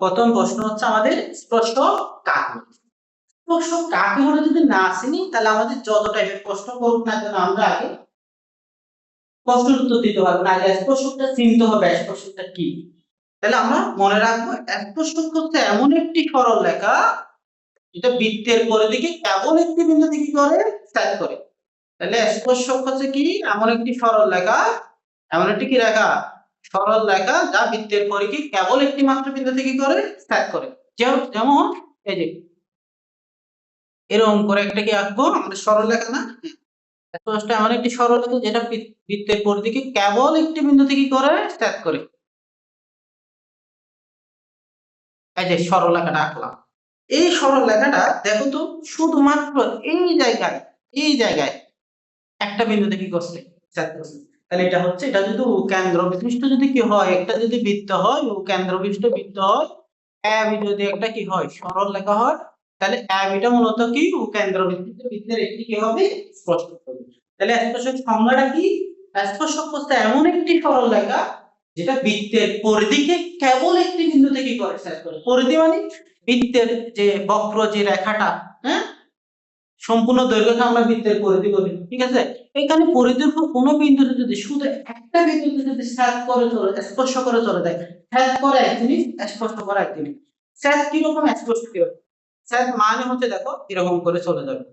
প্রথম প্রশ্ন হচ্ছে আমাদের স্পর্শ কাকে? স্পর্শ কাকে হলে যদি না চিনি তাহলে আমাদের যত টাইপের প্রশ্ন করুক না কেন আমরা আগে প্রশ্নের উত্তর দিতে পারবো না। আগে স্পর্শটা চিনতে হবে স্পর্শটা কি। তাহলে আমরা মনে রাখবো স্পর্শক হচ্ছে এমন একটি সরল রেখা যেটা বৃত্তের পরিধিকে কেবল একটি বিন্দুতে কি করে ছেদ করে। তাহলে স্পর্শক হচ্ছে কি এমন একটি সরল রেখা, এমন একটি কি রেখা সরল রেখা যা বৃত্তের পরিধি কেবল একটি মাত্র বিন্দুতে কি করে ছেদ করে। যেমন এই যে এরকম করে একটা কি আঁকবো আমাদের সরল রেখা না, স্পর্শটা এমন একটি সরল রেখা যেটা বৃত্তের পরিধিকে কেবল একটি বিন্দুতে কি করে ছেদ করে। এই যে সরল রেখাটা আঁকলাম, এই সরল রেখাটা দেখো তো শুধুমাত্র এই জায়গায় একটা বিন্দুতে কি করছে ছেদ করছে। তাহলে এটা হচ্ছে এটা যদি কেন্দ্র বিশিষ্ট যদি কি হয় একটা যদি বৃত্ত হয় ও কেন্দ্র বিশিষ্ট বৃত্ত হয় এবি যদি একটা কি হয় সরল রেখা হয় তাহলে এবিটা মূলত কি ও কেন্দ্র বিশিষ্ট বৃত্তের একটি কি হবে স্পর্শক হবে। তাহলে স্পর্শক সংজ্ঞাটা কি? স্পর্শক হচ্ছে এমন একটি সরল রেখা যেটা বৃত্তের পরিধিকে কেবল একটি বিন্দুতে কি করে ছেদ করে। পরিধি মানে বৃত্তের যে বক্র যে রেখাটা, হ্যাঁ, সম্পূর্ণ দৈর্ঘ্যকে আমরা বৃত্তের পরিধি বলি, ঠিক আছে। এখানে পরিধির কোনো বিন্দুতে যদি শুধু একটা বিন্দুতে যদি ছেদ করে চলে স্পর্শ করে চলে যায়, ছেদ করে এক জিনিস স্পর্শ করা এক জিনিস। ছেদ কিরকম স্পর্শ কিরকম? ছেদ মানে হচ্ছে দেখো এরকম করে চলে যাবে,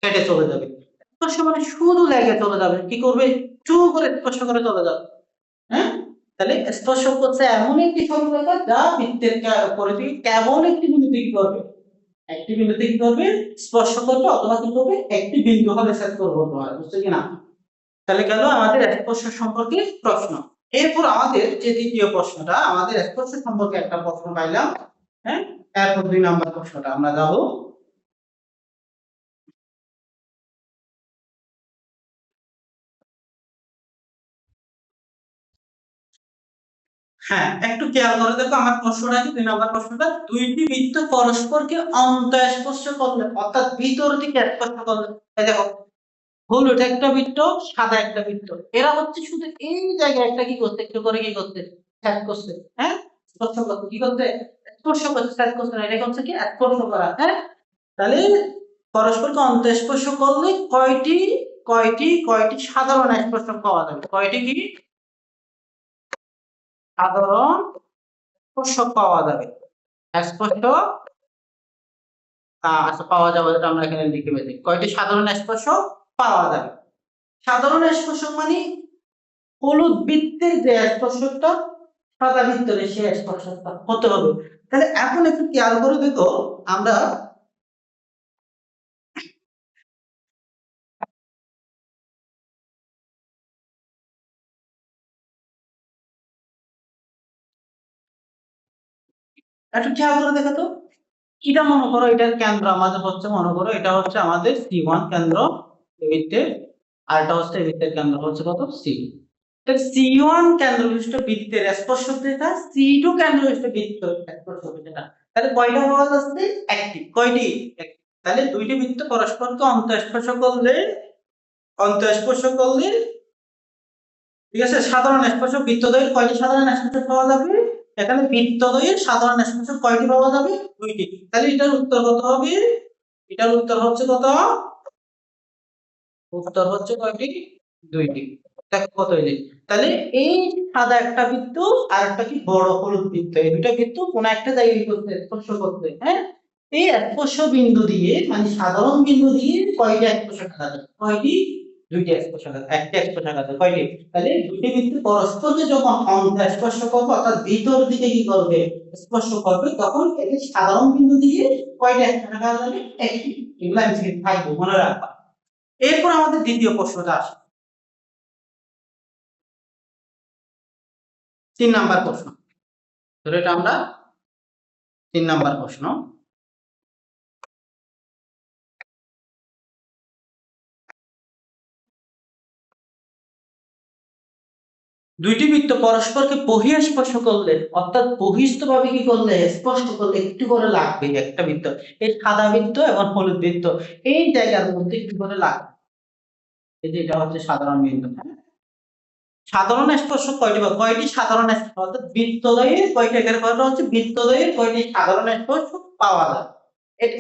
কেটে চলে যাবে। স্পর্শ মানে শুধু লেগে চলে যাবে, কি করবে চু করে স্পর্শ করে চলে যাবে, হ্যাঁ। তাহলে স্পর্শক হচ্ছে এমন একটি সরলরেখা যা বৃত্তের পরিধি কেবল একটি বিন্দুতে কি করবে একটি বিন্দুতে কি করবে স্পর্শ করবে অথবা কি করবে একটি বিন্দু হলে ছেদ করবে তোমার, বুঝছো কিনা? তাহলে গেল আমাদের স্পর্শ সম্পর্কে প্রশ্ন। এরপর আমাদের যে দ্বিতীয় প্রশ্নটা আমাদের স্পর্শ সম্পর্কে একটা প্রশ্ন পাইলাম, হ্যাঁ। এরপর 2 নম্বর প্রশ্নটা আমরা যাব। হ্যাঁ, একটু খেয়াল করে দেখো আমার প্রশ্নটা কি 2 নম্বর প্রশ্নটা, দুইটি বৃত্ত পরস্পরকে অন্তঃস্পর্শ করলে অর্থাৎ ভিতর দিকে স্পর্শ করলে, এই দেখো হলুদ একটা বৃত্ত সাদা একটা বৃত্ত, এরা হচ্ছে শুধু এই জায়গায় একটা কি করতে একটু করে কি করতে ছেদ করছে, হ্যাঁ, স্পর্শ করতে কি করতে স্পর্শ করতে ছেদ করতে না, এটা হচ্ছে কি স্পর্শ করা, হ্যাঁ। তাহলে পরস্পরকে অন্তঃস্পর্শ করলে কয়টি কয়টি কয়টি সাধারণ স্পর্শক পাওয়া যাবে, কয়টি কি সাধারণ স্পর্শক পাওয়া যাবে, স্পর্শ আচ্ছা পাওয়া যাবে, এটা আমরা এখানে লিখে ফেলি কয়টি সাধারণ স্পর্শক পাওয়া যাবে। সাধারণ স্পর্শক মানে হলুদ বৃত্তের যে স্পর্শকটা সাদা বৃত্তের সেই স্পর্শকটা হতে হবে। তাহলে এখন একটু খেয়াল করে দেখো আমরা একটু খেয়াল করে দেখো তো, এটা মনে করো এটার কেন্দ্র আমাদের হচ্ছে মনে করো এটা হচ্ছে আমাদের C1 কেন্দ্র এই বৃত্তের, আর এটা হচ্ছে এই বৃত্তের কেন্দ্র হচ্ছে কত সি। তাহলে C1 কেন্দ্র বিশিষ্ট বৃত্তের স্পর্শক যেটা, C2 কেন্দ্র বিশিষ্ট বৃত্ত স্পর্শক যেটা, তাহলে কয়টা পাওয়া যাচ্ছে একটি, কয়টি একটি। তাহলে দুইটি বৃত্ত পরস্পরকে অন্তঃস্পর্শ করলে ঠিক আছে সাধারণ স্পর্শক বৃত্তদ্বয়ের কয়টি সাধারণ স্পর্শক পাওয়া যাবে, এখানে বৃত্তদ্বয়ের সাধারণ স্পর্শক কয়টি পাওয়া যাবে দুইটি। তাহলে এটার উত্তর কত হবে, এটার উত্তর হচ্ছে কত, উত্তর হচ্ছে কয়টি দুইটি। দেখো কত হইলে, তাহলে এই সাদা একটা বৃত্ত আর একটা কি বড় হলুদ বৃত্ত, এই দুটো বৃত্ত কোন একটা জায়গায় করতে স্পর্শ করতে, হ্যাঁ। এই স্পর্শ বিন্দু দিয়ে মানে সাধারণ বিন্দু দিয়ে কয়টা স্পর্শ কাটা যাবে, কয়টি দুইটি স্পর্শ কাটা, একটা স্পর্শ কাটা কয়টি। তাহলে দুটি বৃত্ত পরস্পরকে যখন স্পর্শ করবে অর্থাৎ ভিতর দিকে কি করবে স্পর্শ করবে তখন এই সাধারণ বিন্দু দিয়ে কয়টা স্পর্শ কাটা যাবে একটি। এগুলো আমি থাকবো মনে রাখবা। এরপর আমাদের দ্বিতীয় প্রশ্নটা আসে, 3 নাম্বার প্রশ্ন। তো এটা আমরা 3 নাম্বার প্রশ্ন, দুইটি বৃত্ত পরস্পরকে বহিঃস্পর্শ করলে অর্থাৎ বহিঃস্থভাবে কি করলে স্পর্শ করলে একটু করে লাগবে একটা বৃত্ত, এই সাদা বৃত্ত এবং হলুদ বৃত্ত এই জায়গার মধ্যে একটু করে লাগবে, এই যে এটা হচ্ছে সাধারণ বিন্দু, হ্যাঁ। সাধারণ স্পর্শক কয়টি বা কয়টি সাধারণ স্পর্শক, অর্থাৎ বৃত্তদ্বয়ের কয়টি, এখানে কথা হচ্ছে বৃত্তদ্বয়ের কয়টি সাধারণ স্পর্শক পাওয়া যায়।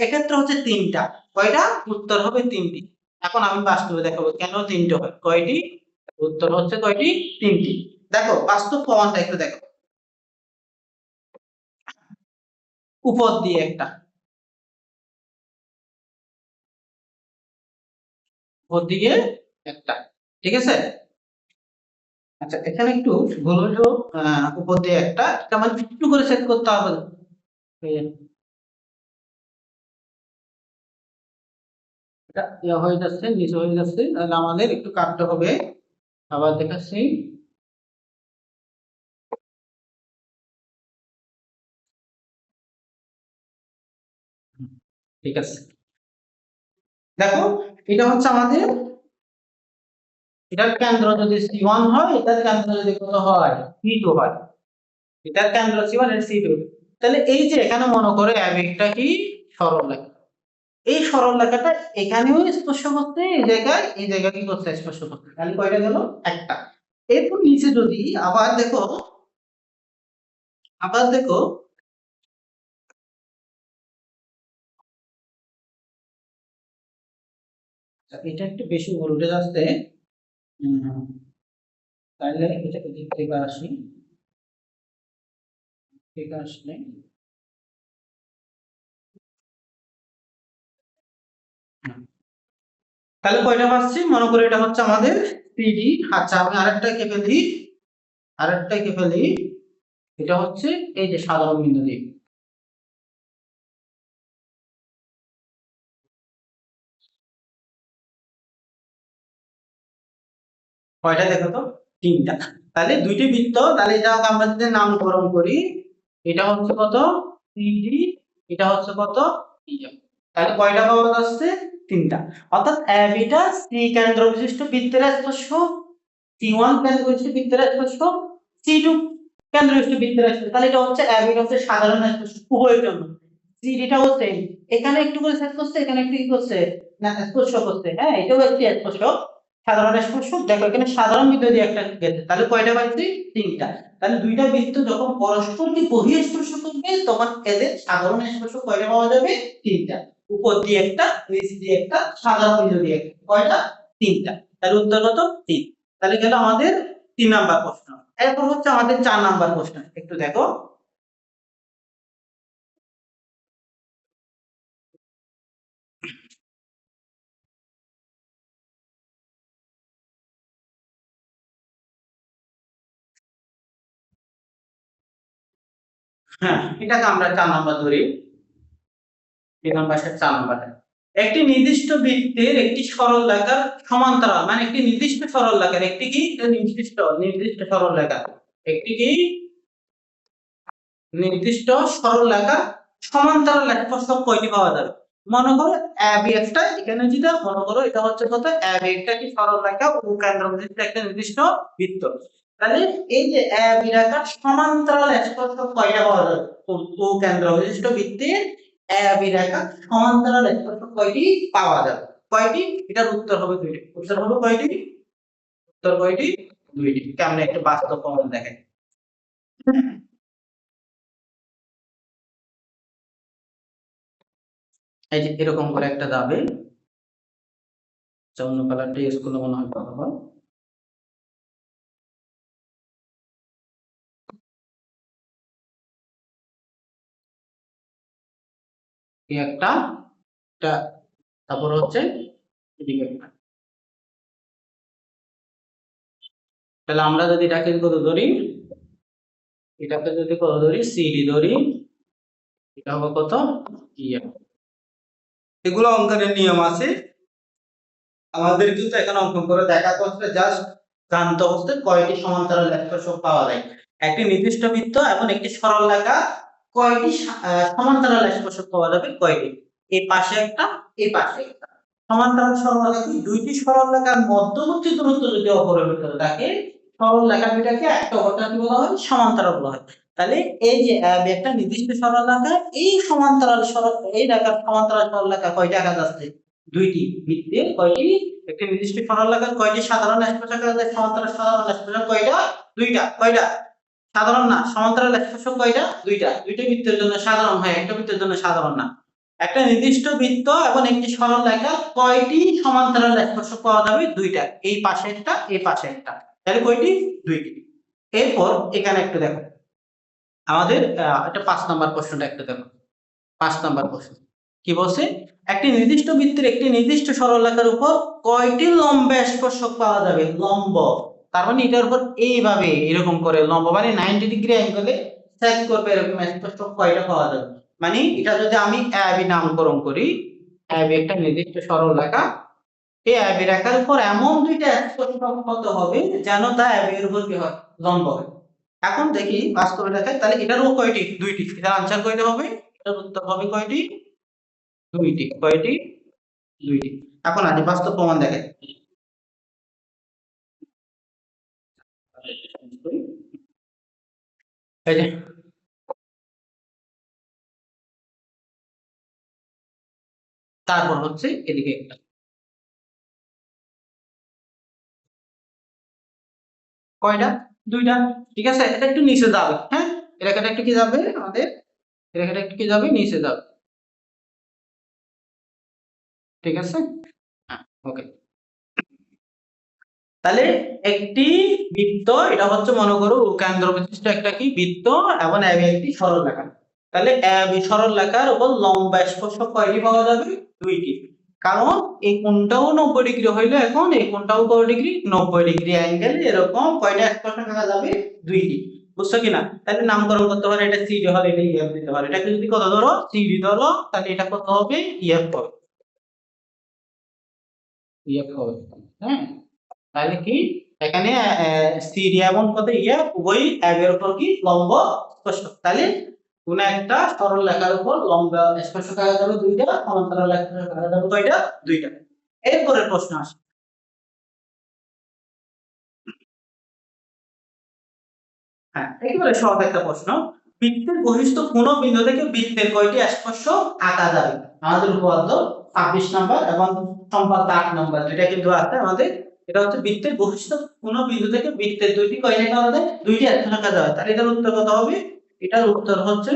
এক্ষেত্রে হচ্ছে তিনটা। কয়টা? উত্তর হবে তিনটি। এখন আমি বাস্তবে দেখাবো কেন তিনটে হয়। কয়টি? উত্তর হচ্ছে কয়টি? তিনটি। দেখো বাস্তব প্রমাণটা একটু দেখো। উপর দিয়ে একটা, উপর দিকে একটা, ঠিক আছে। আচ্ছা এখানে একটু ভুল হলো, উপর দিয়ে একটা, এটা মানে একটু করে সেট করতে হবে। এটা ইয়া হয়ে যাচ্ছে, নিচে হয়ে যাচ্ছে, তাহলে আমাদের একটু কাটতে হবে। আবার দেখাচ্ছি। ঠিক আছে, দেখো এটা হচ্ছে আমাদের, এটার কেন্দ্র যদি C1 হয়, এটার কেন্দ্র যদি কত হয়? C2 হয়। এটার কেন্দ্র C1 এর C2, তাহলে এই যে এখানে মনে করে আবেগটা কি সরল রেখা, এই সরল রেখাটা এখানেও স্পর্শ করতে, এই জায়গায় কি করতে স্পর্শ করতে, তাহলে কয়টা গেল? একটা। এরপর নিচে যদি আবার দেখো, আবার দেখো, এটা একটু বেশি ভোল্টেজ আসছে, তাহলে এটা এদিক থেকে আসি, ঠিক আসলে তাহলে কয়টা পাচ্ছি? মনে করি এটা হচ্ছে আমাদের সিডি। আচ্ছা আমি আরেকটা এঁকে ফেলি, আরেকটা এঁকে ফেলি। এটা হচ্ছে এই যে সাধারণ বিন্দু দিয়ে, কয়টা দেখো তো? তিনটা। তাহলে দুইটি বৃত্ত, তাহলে এটা আমরা যদি নামকরণ করি, এটা হচ্ছে কত? সিডি, এটা হচ্ছে কত? ইএফ। তাহলে কয়টা পাওয়া যাচ্ছে? তিনটা। অর্থাৎ এটা সি কেন্দ্র বিশিষ্ট বৃত্তের স্পর্শক, C1 কেন্দ্র বিশিষ্ট বৃত্তের স্পর্শক, C2 কেন্দ্র বিশিষ্ট বৃত্তের স্পর্শক। তাহলে এটা হচ্ছে এটা হচ্ছে সাধারণ স্পর্শক উভয়ের জন্য। সিডিটা হচ্ছে এখানে একটু করে সেট করছে, এখানে একটু কি করছে না স্পর্শ করছে, হ্যাঁ এটাও একটি স্পর্শক, সাধারণ স্পর্শক। দেখো এখানে সাধারণ বৃত্ত দিয়ে একটা গেছে, তাহলে কয়টা পাইছি? তিনটা। তাহলে দুইটা বৃত্ত যখন পরস্পরকে বহিঃস্পর্শ করবে, তখন এদের সাধারণ স্পর্শক কয়টা পাওয়া যাবে? তিনটা। উপর দিয়ে একটা, নিচ দিয়ে একটা, সাধারণ বিন্দু দিয়ে একটা, কয়টা? তিনটা। তাহলে উত্তর কত? তিন। তাহলে গেল আমাদের 3 নাম্বার প্রশ্ন। এরপর হচ্ছে আমাদের 4 নাম্বার প্রশ্ন, একটু দেখো। হ্যাঁ এটাকে আমরা 4 নাম্বার ধরি, 3 নাম্বার 4 নাম্বার। একটি নির্দিষ্ট বৃত্তের একটি সরল রেখার সমান্তরাল, মানে একটি নির্দিষ্ট সরল রেখার একটি কি নির্দিষ্ট, নির্দিষ্ট সরল রেখা, একটি কি নির্দিষ্ট সরল রেখার সমান্তরাল স্পর্শক কয়টি পাওয়া যাবে? মনে করো AB একটা, এখানে যেটা মনে করো এটা হচ্ছে কত? AB একটা কি সরল রেখা ও কেন্দ্র বিশিষ্ট একটা নির্দিষ্ট বৃত্ত। তাহলে এই যে AB রেখার সমান্তরাল স্পর্শক কয়টা পাওয়া যাবে? ও কেন্দ্র বিশিষ্ট বৃত্তের AB রেখার সমান্তরাল স্পর্শক কয়টি পাওয়া যাবে? কয়টি? এটার উত্তর হবে দুইটি। উত্তর হবে কয়টি? উত্তর কয়টি? দুইটি। কেমন একটা বাস্তব প্রমাণ দেখেন। এই যে এরকম করে একটা যাবে, অন্য কালারটা ইউজ করলে মনে হয় ভালো হয়। এই একটা, এটা, তারপর হচ্ছে এদিকে একটা। তাহলে আমরা যদি এটাকে কত ধরি, এটাকে যদি কত ধরি? সিডি ধরি, এটা হবে কত? ইএফ। এগুলো অঙ্কনের নিয়ম আছে, আমাদের কিন্তু এখানে অঙ্কন করে দেখাতে হচ্ছে, জাস্ট জানতে হচ্ছে কয়টি সমান্তরাল স্পর্শক পাওয়া যায়। একটি নির্দিষ্ট বৃত্ত এবং একটি সরল রেখা কয়টি সমান্তরাল স্পর্শক পাওয়া যাবে? কয়টি? এই পাশে একটা, এই পাশে একটা। সমান্তরাল সরল রেখা কি? দুইটি সরল রেখার মধ্যবর্তী দূরত্ব যদি অপরিবর্তিত থাকে, সরল রেখা দুইটাকে একটা অপরটাকে কি বলা হয়? সমান্তরাল বলা হয়। তাহলে এই যে একটা নির্দিষ্ট সরল রেখা, এই সমান্তরাল সরল, এই রেখার সমান্তরাল সরল রেখা কয়টা আঘাত আছে? দুইটি বৃত্তে কয়টি একটি নির্দিষ্ট সরলরেখার কয়টি সাধারণ স্পর্শক আছে সমান্তরাল সাধারণ স্পর্শক কয়টা দুইটা কয়টা সাধারণ না সমান্তরাল স্পর্শক কয়টা দুইটা দুইটা বৃত্তের জন্য সাধারণ হয় একটা বৃত্তের জন্য সাধারণ না একটা নির্দিষ্ট বৃত্ত এবং একটি সরলরেখা কয়টি সমান্তরাল স্পর্শক পাওয়া যাবে দুইটা এই পাশে একটা এই পাশে একটা তাহলে কয়টি দুইটি এরপর এখানে একটু দেখো আমাদের এটা 5 নাম্বার প্রশ্নটা একটু দেখো 5 নাম্বার প্রশ্ন কি বলছে একটি নির্দিষ্ট বৃত্তের একটি নির্দিষ্ট সরলরেখার উপর কয়টি লম্ব স্পর্শক পাওয়া যাবে লম্ব তার মানে এটার উপর এইভাবে এরকম করে লম্ব মানে 90 ডিগ্রি অ্যাঙ্গেলে সেট করবে এরকম স্পর্শক কয়টা পাওয়া যাবে মানে এটা যদি আমি AB নামকরণ করি AB একটা নির্দিষ্ট সরলরেখা এই AB রেখার উপর এমন দুইটা স্পর্শক হতে হবে যেন তা AB এর উপর কি হয় লম্ব হয় এখন দেখি বাস্তবে দেখাই তাহলে এটারও কয়টি দুইটি এটার আনসার কয়টা হবে এটার উত্তর হবে কয়টি দুইটি কয়টি দুইটি এখন আজ বাস্তব প্রমাণ দেখেন এই যে তারপর হচ্ছে এদিকে একটা কয়টা দুইটা ঠিক আছে এটা একটু নিচে যাবে হ্যাঁ এই রেখাটা একটু কি যাবে আমাদের এই রেখাটা একটু কি যাবে নিচে যাবে ঠিক আছে হ্যাঁ ওকে তাহলে একটি বৃত্ত এটা হচ্ছে মনে করো কেন্দ্র বিশিষ্ট একটা কি বৃত্ত এবং AB একটি সরলরেখা তাহলে AB সরলরেখার উপর লম্ব স্পর্শক কয়টি পাওয়া যাবে দুইটি কারণ এই কোণটাও 90 ডিগ্রি হইলো এখন এই কোণটাও কত ডিগ্রি 90 ডিগ্রি অ্যাঙ্গেল এরকম কয়টা স্পর্শক থাকা যাবে দুইটি বুঝছো কিনা তাহলে নামকরণ করতে পারে এটা CD হলে এটা EF দিতে পারে এটাকে যদি কত ধরো CD ধরো তাহলে এটা কত হবে EF হবে EF হবে হ্যাঁ তাহলে কি এখানে সিডি এবং কত ইয়া উভয় এর উপর কি লম্ব স্পর্শক তাহলে কোন একটা সরল রেখার উপর লম্ব স্পর্শক আঁকা যাবে দুইটা সমান্তরাল রেখা আঁকা যাবে কয়টা দুইটা এরপরের প্রশ্ন আসে হ্যাঁ একেবারে সহজ একটা প্রশ্ন বৃত্তের বহিস্থ কোন বিন্দু থেকে বৃত্তের কয়টি স্পর্শক আঁকা যাবে আমাদের উপপাদ্য 26 নম্বর এবং সম্পাদ্য 8 নম্বর এটা কিন্তু আছে আমাদের এটা হচ্ছে বৃত্তের বহিস্থ কোন বিন্দু থেকে বৃত্তের দুইটি কয় লেখা হবে দুইটি স্পর্শক আঁকা যাবে তাহলে এটার উত্তর কত হবে এটার উত্তর হচ্ছে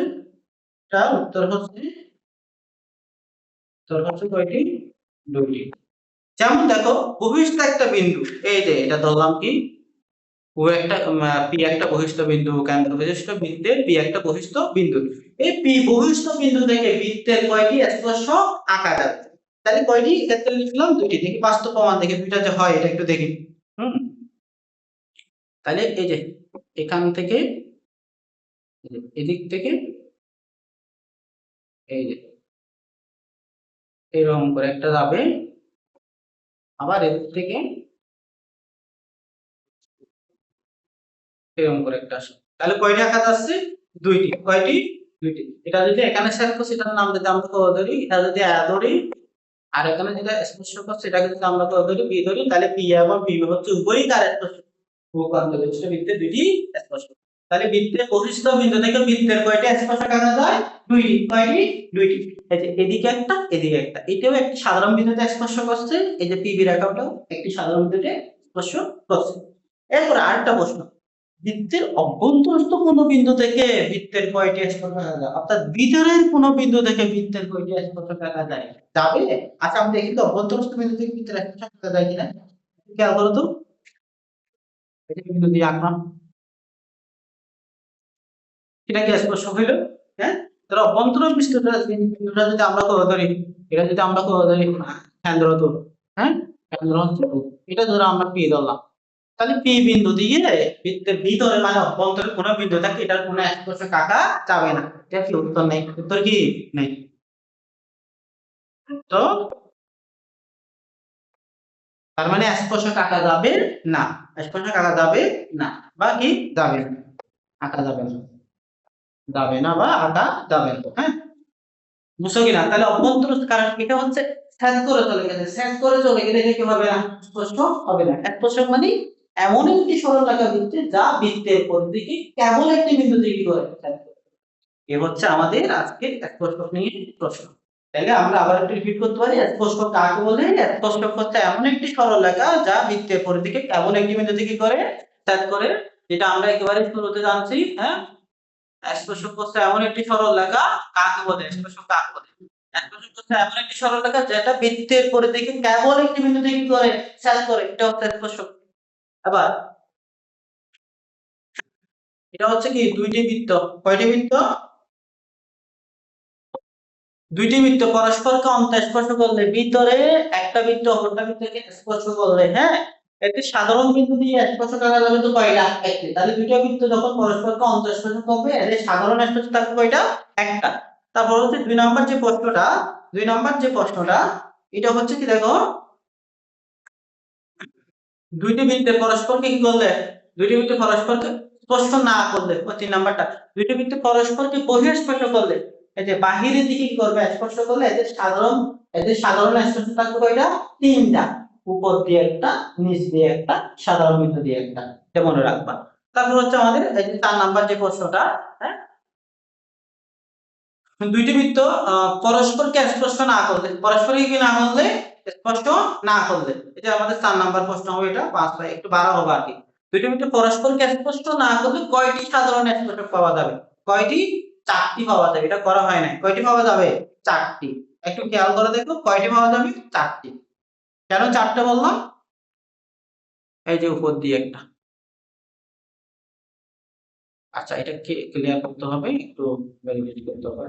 কয়টি দুইটি যেমন দেখো বহিস্থ একটা বিন্দু এই যে এটা ধরলাম কি ও একটা পি একটা বহিস্থ বিন্দু কেন্দ্র বিশিষ্ট বৃত্তের পি একটা বহিস্থ বিন্দু এই পি বহিস্থ বিন্দু থেকে বৃত্তের কয়টি স্পর্শক আঁকা যাবে তাহলে কয়টি ক্ষেত্রে লিখলাম দুটি দেখি বাস্তব প্রমাণ দেখি দুইটা যে হয় এটা একটু দেখি তাহলে এই যে এখান থেকে এদিক থেকে এই যে এরকম করে একটা যাবে আবার এদিক থেকে এরকম করে একটা আসে তাহলে কয়টি আঁকা যাচ্ছে দুইটি কয়টি দুইটি এটা যদি এখানে সেট করছি এটার নাম যদি আমরা কত ধরি এটা যদি আ ধরি আর এখানে যেটা স্পর্শক করছে এটাকে যদি আমরা কত ধরি বি ধরি তাহলে পি এবং বি হচ্ছে উভয়ই তার স্পর্শক ভূখণ্ড বিশিষ্ট বৃত্তের দুইটি স্পর্শক তাহলে বৃত্তের বহিস্থ বিন্দু থেকে বৃত্তের কয়টি স্পর্শক আঁকা যায় দুইটি কয়টি দুইটি এই যে এদিকে একটা এদিকে একটা এটাও একটি সাধারণ বিন্দুতে স্পর্শ করছে এই যে পিবি রেখাটাও একটি সাধারণ বিন্দুতে স্পর্শ করছে এরপর আরেকটা প্রশ্ন বৃত্তের অভ্যন্তরস্থ কোন বিন্দু থেকে বৃত্তের কয়টি স্পর্শক আঁকা যায় অর্থাৎ ভিতরের কোন বিন্দু থেকে বৃত্তের কয়টি স্পর্শক আঁকা যায় যাবে আচ্ছা আমরা দেখি তো অভ্যন্তরস্থ বিন্দু থেকে বৃত্তের স্পর্শক আঁকা যায় কিনা খেয়াল করো তো এটা বিন্দু দিয়ে আঁকলাম এটা কি স্পর্শক হইলো হ্যাঁ তাহলে অভ্যন্তরস্থ বিন্দুটা যদি আমরা কত ধরি এটা যদি আমরা কত ধরি কেন্দ্র তো হ্যাঁ কেন্দ্র হচ্ছে এটা ধরো আমরা পি ধরলাম তাহলে পি বিন্দু দিয়ে বৃত্তের ভিতরে মানে অভ্যন্তরে কোন বিন্দু থাকে এটার কোনো স্পর্শক আঁকা যাবে না এটা কি উত্তর নেই উত্তর কি নেই তো তার মানে স্পর্শক আঁকা যাবে না স্পর্শক আঁকা যাবে না বা কি যাবে না আঁকা যাবে না বা আঁকা যাবে না হ্যাঁ বুঝছো কিনা তাহলে অভ্যন্তরস্থ কারণ এটা হচ্ছে সেট করে চলে গেছে সেট করে চলে গেলে কি হবে না স্পর্শ হবে না স্পর্শক মানে এমন একটি সরলরেখা বৃত্তে যা বৃত্তের পরিধিকে কেবল একটি বিন্দু থেকে করে এ হচ্ছে আমাদের আজকের স্পর্শক নিয়ে প্রশ্ন তাহলে আমরা আবার একটু রিপিট করতে পারি, স্পর্শক কাকে বলে? স্পর্শক হচ্ছে এমন একটি সরলরেখা যা বৃত্তের পরিধিকে কেবল একটি বিন্দুতে কি করে ছেদ করে, যেটা আমরা একেবারে শুরুতে জানছি। হ্যাঁ, স্পর্শক হচ্ছে এমন একটি সরলরেখা কাকে বলে? স্পর্শক কাকে বলে? স্পর্শক হচ্ছে এমন একটি সরলরেখা যেটা বৃত্তের পরিধিকে কেবল একটি বিন্দুতে কি করে ছেদ করে, এটা হচ্ছে স্পর্শক। আবার এটা হচ্ছে কি দুইটি বৃত্ত, কয়টি বৃত্ত? দুইটি বৃত্ত পরস্পরকে অন্তঃস্পর্শ করলে, ভিতরে একটা বৃত্ত অপরটা বৃত্তকে স্পর্শ করলে, হ্যাঁ, একটি সাধারণ বিন্দু দিয়ে স্পর্শ করা যাবে তো কয়টা? একটি। তাহলে দুইটা বৃত্ত যখন পরস্পরকে অন্তঃস্পর্শ করবে এদের সাধারণ স্পর্শ থাকবে কয়টা? একটা। তারপর হচ্ছে দুই নাম্বার যে প্রশ্নটা, এটা হচ্ছে কি দেখো, দুইটি বৃত্তের পরস্পরকে কি করলে, দুইটি বৃত্ত পরস্পরকে স্পর্শ না করলে, 3 নাম্বারটা, দুইটি বৃত্ত পরস্পরকে বহিঃস্পর্শ করলে, এই যে বাহিরের দিকে কি করবে স্পর্শ করলে, এদের সাধারণ স্পর্শ থাকবে কয়টা? তিনটা। উপর দিয়ে একটা, নিচ দিয়ে একটা, সাধারণ বিন্দু দিয়ে একটা, এটা মনে রাখবা। তারপর হচ্ছে আমাদের এই যে 4 নাম্বার যে প্রশ্নটা, হ্যাঁ, দুইটি বৃত্ত পরস্পরকে স্পর্শ না করলে, পরস্পরকে কি না করলে, স্পর্শ না করলে, এটা আমাদের 4 নাম্বার প্রশ্ন হবে। এটা 5 একটু বাড়া হবে আর কি। দুইটি বৃত্ত পরস্পরকে স্পর্শ না করলে কয়টি সাধারণ স্পর্শক পাওয়া যাবে? কয়টি? 4টি পাওয়া যাবে। এটা করা হয় না, কয়টি পাওয়া যাবে? 4টি। একটু খেয়াল করে দেখো, কয়টি পাওয়া যাবে? 4টি। কেন 4টে বললাম? এই যে উপর দিয়ে একটা, আচ্ছা এটা ক্লিয়ার করতে হবে, একটু ভেরিফাই করতে হবে।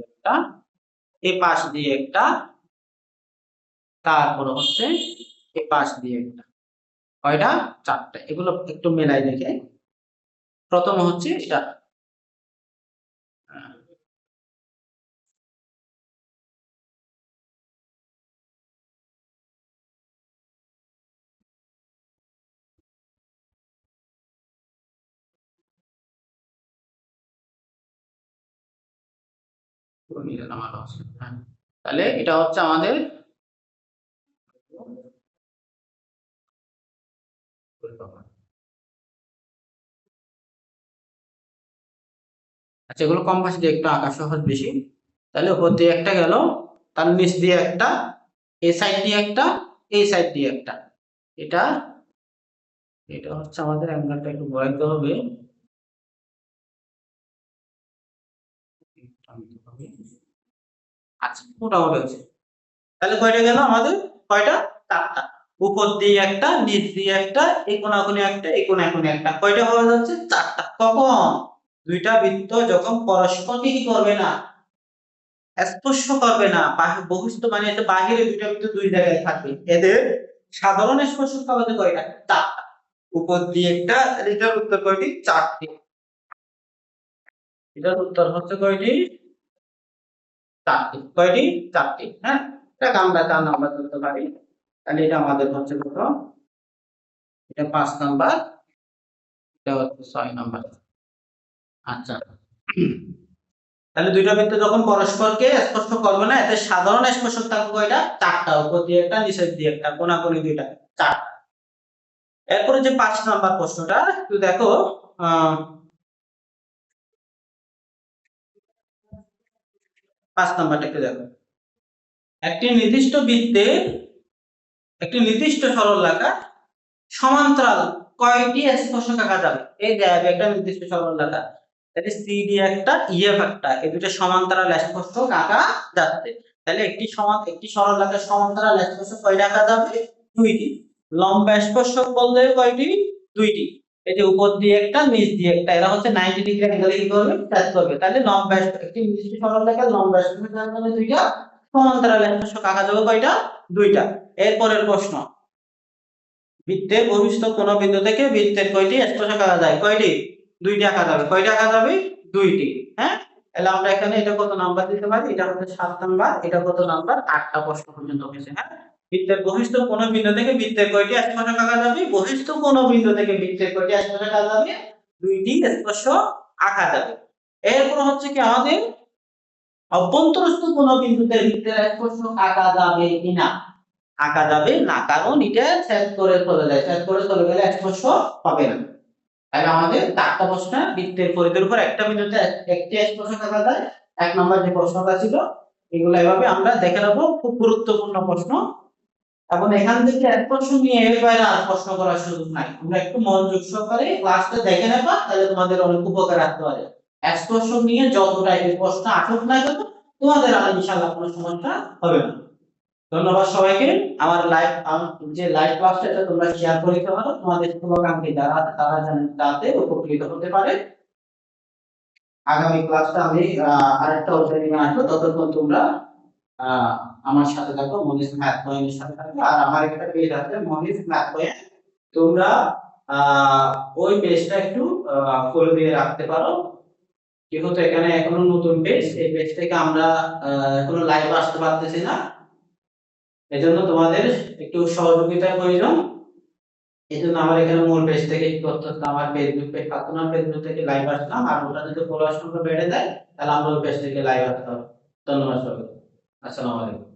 একটা, এই পাশ দিয়ে একটা, তারপর হচ্ছে এই পাশ দিয়ে একটা, কয়টা? 4টা। এগুলো একটু মেলাই দেখে। প্রথম হচ্ছে এটা, হ্যাঁ। তাহলে এটা হচ্ছে আমাদের, আচ্ছা এগুলো কম পাশে দিয়ে একটু আকাশ সহজ বেশি। তাহলে উপর দিয়ে একটা গেল, তার নিচ দিয়ে একটা, এই সাইড দিয়ে একটা, এই সাইড দিয়ে একটা, এটা, এটা হচ্ছে আমাদের অ্যাঙ্গেলটা একটু বড়াইতে হবে। আচ্ছা মোটামুটি হচ্ছে। তাহলে কয়টা গেল আমাদের? কয়টা? 4টা। উপর দিয়ে একটা, নিচ দিয়ে একটা, এই কোণাকুণি একটা, এই কোণাকুণি একটা, কয়টা হয়ে যাচ্ছে? 4টা। কখন? দুইটা বৃত্ত যখন পরস্পরকে কি করবে না, স্পর্শ করবে না, বহিস্থ মানে হচ্ছে বাহিরে দুইটা বৃত্ত দুই জায়গায় থাকবে, এদের সাধারণ স্পর্শক পাওয়া যায় কয়টা? 4টা। উপর দিয়ে একটা, এটার উত্তর কয়টি? 4টি। এটার উত্তর হচ্ছে কয়টি? 4টি। কয়টি? 4টি। হ্যাঁ, এটা আমরা 4 নাম্বার ধরতে পারি। তাহলে এটা আমাদের হচ্ছে কত? এটা 5 নাম্বার, এটা হচ্ছে 6 নাম্বার। আচ্ছা, তাহলে দুইটা বৃত্ত যখন পরস্পরকে স্পর্শ করবে না এতে সাধারণ স্পর্শক থাকবে কয়টা? 4টা। উপর দিয়ে একটা, নিচের দিয়ে একটা, কোণাকুণি দুইটা, 4টা। এরপরে যে 5 নাম্বার প্রশ্নটা একটু দেখো, আহ 5 নাম্বারটা একটু দেখো। একটি নির্দিষ্ট বৃত্তে একটি নির্দিষ্ট সরলরেখা সমান্তরাল কয়টি স্পর্শক আঁকা যাবে? এই যে একটা নির্দিষ্ট সরলরেখা, তাহলে সিডি একটা, ইএফ একটা, এই দুটো সমান্তরাল স্পর্শক আঁকা যাচ্ছে। তাহলে একটি সরলরেখার সমান্তরাল স্পর্শক কয়টা আঁকা যাবে? 2টি। লম্ব স্পর্শক বললে কয়টি? 2টি। এই যে উপর দিয়ে একটা, নিচ দিয়ে একটা, এরা হচ্ছে 90 ডিগ্রি অ্যাঙ্গেলে কি করবে? ছেদ করবে। তাহলে লম্ব একটি নির্দিষ্ট সরলরেখার লম্ব স্পর্শক আঁকা যাবে 2টা, সমান্তরাল স্পর্শক আঁকা যাবে কয়টা? 2টা। এরপরের প্রশ্ন, বৃত্তের বহিঃস্থ কোন বিন্দু থেকে বৃত্তের কয়টি স্পর্শক আঁকা যায়? কয়টি? 2টি আঁকা যাবে। কয়টি আঁকা যাবে? 2টি। হ্যাঁ, তাহলে আমরা এখানে এটা কত নাম্বার দিতে পারি? এটা হচ্ছে 7 নাম্বার, এটা কত নাম্বার? 8টা প্রশ্ন পর্যন্ত হয়েছে। হ্যাঁ, বৃত্তের বহিঃস্থ কোন বিন্দু থেকে বৃত্তের কয়টি স্পর্শক আঁকা যাবে? বহিঃস্থ কোন বিন্দু থেকে বৃত্তের কয়টি স্পর্শক আঁকা যাবে? 2টি স্পর্শক আঁকা যাবে। এরপর হচ্ছে কি আমাদের অভ্যন্তরস্থ কোন বিন্দুতে বৃত্তের স্পর্শক আঁকা যাবে কিনা? আঁকা যাবে না, কারণ এটা ছেদ করে চলে যায়, ছেদ করে চলে গেলে স্পর্শ হবে না। তাহলে আমাদের 4টা প্রশ্ন, বৃত্তের পরিধির উপর একটা বিন্দুতে একটি স্পর্শক আঁকা যায়। 1 নম্বর যে প্রশ্নটা ছিল এগুলো এভাবে আমরা দেখে নেবো, খুব গুরুত্বপূর্ণ প্রশ্ন। এখন এখান থেকে এক প্রশ্ন নিয়ে এর বাইরে আর প্রশ্ন করার সুযোগ নাই। তোমরা একটু মনোযোগ সহকারে ক্লাসটা দেখে নেবা, তাহলে তোমাদের অনেক উপকার আসতে পারে। এক প্রশ্ন নিয়ে যত টাইপের প্রশ্ন আসুক না কেন, তোমাদের আর ইনশাআল্লাহ কোনো সমস্যা হবে না। ধন্যবাদ সবাইকে। আমার যে লাইভ ক্লাসটা এটা তোমরা শেয়ার করে দিতে পারো, তোমাদের শুভাকাঙ্ক্ষী যারা আছে তারা যেন তাতে উপকৃত হতে পারে। আগামী ক্লাসটা আমি আরেকটা অধ্যায় নিয়ে আসবো, ততক্ষণ তোমরা আহ, আমার সাথে থাকো, মনিস ম্যাথ পয়েন্টের সাথে থাকো। আর আমার একটা পেজ আছে মনিস ম্যাথ পয়েন্ট, তোমরা ওই পেজটা একটু ফলো দিয়ে রাখতে পারো। যেহেতু এখানে এখনো নতুন পেজ, এই পেজ থেকে আমরা এখনো লাইভ আসতে পারতেছি না, এজন্য তোমাদের একটু সহযোগিতার প্রয়োজন। এই জন্য আমার এখানে মূল পেজ থেকে কি করতে হচ্ছে, আমার ফেসবুক পেজ পাতুনা ফেসবুক থেকে লাইভ আসলাম, আর ওটা যদি ফলোয়ার সংখ্যা বেড়ে যায় তাহলে আমরা ওই পেজ থেকে লাইভ আসতে হবে। ধন্যবাদ সবাইকে। আসসালামু আলাইকুম।